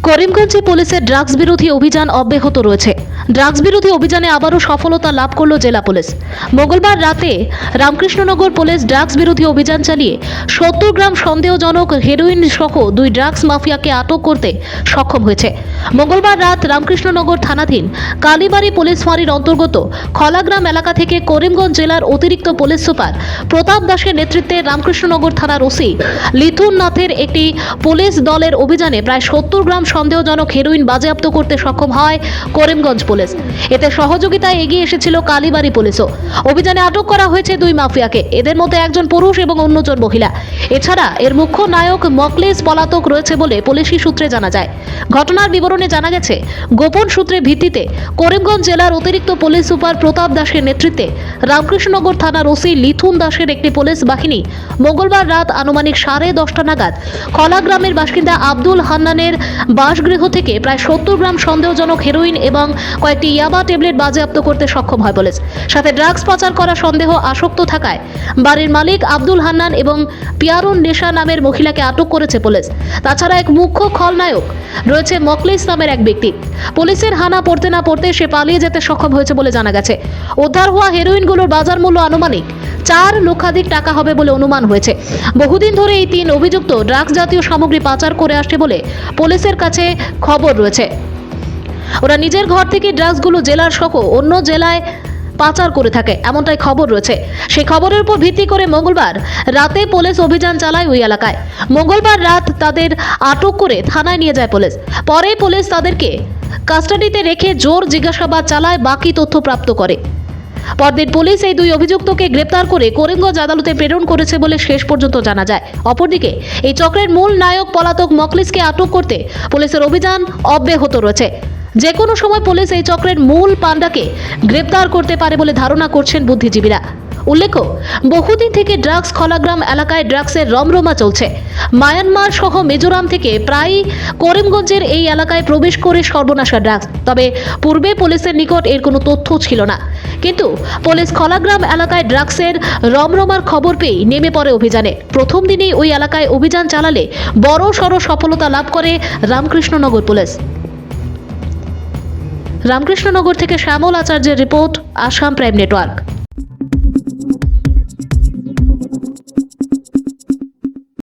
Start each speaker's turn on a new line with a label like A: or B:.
A: করিমগঞ্জে পুলিশের ড্রাগস বিরোধী অভিযান অব্যাহত রয়েছে। ড্রাগস বিরোধী অভিযানে আবারও সফলতা লাভ করল জেলা পুলিশ। মঙ্গলবার রাতে রামকৃষ্ণনগর পুলিশ ড্রাগস বিরোধী অভিযান চালিয়ে 70 গ্রাম সন্দেহজনক হেরোইন সহ 2 ড্রাগস মাফিয়াকে আটক করতে সক্ষম হয়েছে। মঙ্গলবার রাত রামকৃষ্ণনগর থানাধীন কালীবাড়ি পুলিশ ফাঁড়ির অন্তর্গত খলাগ্রাম এলাকা থেকে করিমগঞ্জ জেলার অতিরিক্ত পুলিশ সুপার প্রতাপ দাসের নেতৃত্বে রামকৃষ্ণনগর থানার ওসি লিথুন নাথের একটি পুলিশ দলের অভিযানে প্রায় 70 গ্রাম সন্দেহজনক হেরোইন বাজেয়াপ্ত করতে সক্ষম হয় করিমগঞ্জ পুলিশ। এতে সহযোগিতায় এগিয়ে এসেছিল কালীবাড়ি পুলিশও। অভিযানে আটক করা হয়েছে 2 মাফিয়াকে। এদের মধ্যে একজন পুরুষ এবং অন্যজন মহিলা। এছাড়া এর মুখ্য নায়ক মকলেশ পলাতক রয়েছে বলে পুলিশি সূত্রে জানা যায়। ঘটনার বিবরণে জানা গেছে, গোপন সূত্রের ভিত্তিতে করিমগঞ্জ জেলার অতিরিক্ত পুলিশ সুপার প্রতাপ দাসের নেতৃত্বে রামকৃষ্ণনগর থানার ওসি লিথুন দাসের একটি পুলিশ বাহিনী মঙ্গলবার রাত আনুমানিক 10:30 নাগাদ খলাগ্রামের বাসিন্দা আব্দুল হান্নানের বাসগৃহ থেকে প্রায় 70 গ্রাম সন্দেহজনক হেরোইন এবং কয়েকটি ইয়াবা ট্যাবলেট বাজেয়াপ্ত করতে সক্ষম হয় পুলিশ। সাথে ড্রাগস পাচার করা সন্দেহ আসক্ত থাকায় বাড়ির মালিক আব্দুল হান্নান এবং পিয়ারুন নেশা নামের মহিলাকে আটক করেছে পুলিশ। তাছাড়া এক মুখ্য খলনায়ক রয়েছে মকলেশ নামের এক ব্যক্তি। পুলিশের হানা পড়তে না পড়তে সে পালিয়ে যেতে সক্ষম হয়েছে বলে জানা গেছে। উদ্ধার হওয়া হেরোইনগুলোর বাজার মূল্য আনুমানিক 4 লক্ষাধিক টাকা হবে বলে অনুমান হয়েছে। বহুদিন ধরে এই 3 অভিযুক্ত ড্রাগস জাতীয় সামগ্রী পাচার করে আসছে বলে পুলিশের কাছে খবর রয়েছে। ওরা নিজের ঘর থেকে ড্রাগসগুলো জেলার সহ অন্য জেলায় পাচার করে থাকে, এমনটাই খবর রয়েছে। সেই খবরের উপর ভিত্তি করে মঙ্গলবার রাতে পুলিশ অভিযান চালায় ওই এলাকায়। মঙ্গলবার রাত তাদের আটক করে থানায় নিয়ে যায় পুলিশ। পরে পুলিশ তাদেরকে কাস্টাডিতে রেখে জোর জিজ্ঞাসাবাদ চালায়, বাকি তথ্য প্রাপ্ত করে। পরদিন পুলিশ এই 2 অভিযুক্তকে গ্রেপ্তার করে করিমগঞ্জ আদালতে প্রেরণ করেছে বলে শেষ পর্যন্ত জানা যায়। অপরদিকে এই চক্রের মূল নায়ক পলাতক মকলেশকে আটক করতে পুলিশের অভিযান অব্যাহত রয়েছে। যে কোনো সময় পুলিশ এই চক্রের মূল পান্ডাকে গ্রেপ্তার করতে পারে বলে ধারণা করছেন বুদ্ধিজীবীরা। উল্লেখ্য, বহুদিন থেকে ড্রাগস খলাগ্রাম এলাকায় ড্রাগসের রমরমা চলছে। মায়ানমার সহ মিজোরাম থেকে প্রায়ই করিমগঞ্জের এই এলাকায় প্রবেশ করে সর্বনাশা ড্রাগস। তবে পূর্বে পুলিশের নিকট এর কোনো তথ্য ছিল না, কিন্তু পুলিশ খলাগ্রাম এলাকায় ড্রাগসের রমরমার খবর পেয়ে নেমে পড়ে অভিযানে। প্রথম দিনেই ওই এলাকায় অভিযান চালালে বড় সড় সফলতা লাভ করে রামকৃষ্ণনগর পুলিশ। রামকৃষ্ণনগর থেকে শ্যামল আচার্যের রিপোর্ট, আসাম প্রাইম নেটওয়ার্ক।